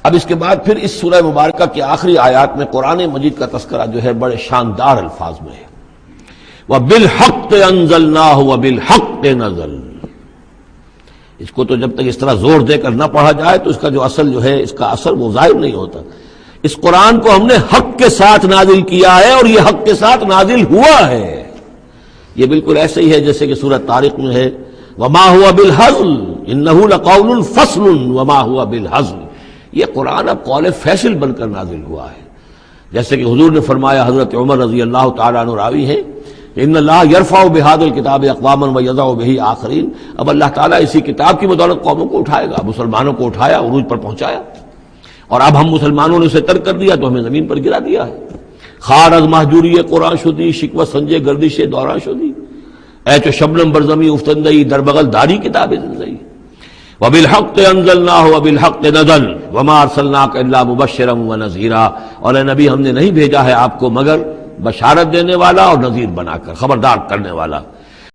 اب اس کے بعد پھر اس سورہ مبارکہ کی آخری آیات میں قرآن مجید کا تذکرہ جو ہے بڑے شاندار الفاظ میں ہے، وَبِالْحَقِّ أَنزَلْنَاهُ وَبِالْحَقِّ نَزَلَ۔ اس کو تو جب تک اس طرح زور دے کر نہ پڑھا جائے تو اس کا جو اصل جو ہے اس کا اثر وہ ظاہر نہیں ہوتا۔ اس قرآن کو ہم نے حق کے ساتھ نازل کیا ہے اور یہ حق کے ساتھ نازل ہوا ہے۔ یہ بالکل ایسے ہی ہے جیسے کہ سورۃ طارق میں ہے وَمَا هُوَ بِالْهَزْلِ إِنَّهُ لَقَوْلٌ فَصْلٌ وَمَا هُوَ بِالْهَزْلِ۔ یہ قرآن اب قول فیصل بن کر نازل ہوا ہے، جیسے کہ حضور نے فرمایا، حضرت عمر رضی اللہ تعالیٰ عنہ راوی ہیں، ان اللہ یرفع بہذا الکتاب اقواما ویضع بہ آخرین۔ اب اللہ تعالیٰ اسی کتاب کی بدولت قوموں کو اٹھائے گا، مسلمانوں کو اٹھایا، عروج پر پہنچایا، اور اب ہم مسلمانوں نے اسے ترک کر دیا تو ہمیں زمین پر گرا دیا ہے۔ خار از محجوری قرآن شدی، شکوہ سنجے گردش دوران شدی، اے چو شبنم برزمی افتندئی، در بغل داری کتاب زندئی۔ وَبِالْحَقِّ أَنزَلْنَاهُ وَبِالْحَقِّ نَزَلَ وَمَا أَرْسَلْنَاكَ إِلَّا مُبَشِّرًا وَنَذِيرًا۔ اور اے نبی ہم نے نہیں بھیجا ہے آپ کو مگر بشارت دینے والا اور نذیر بنا کر، خبردار کرنے والا۔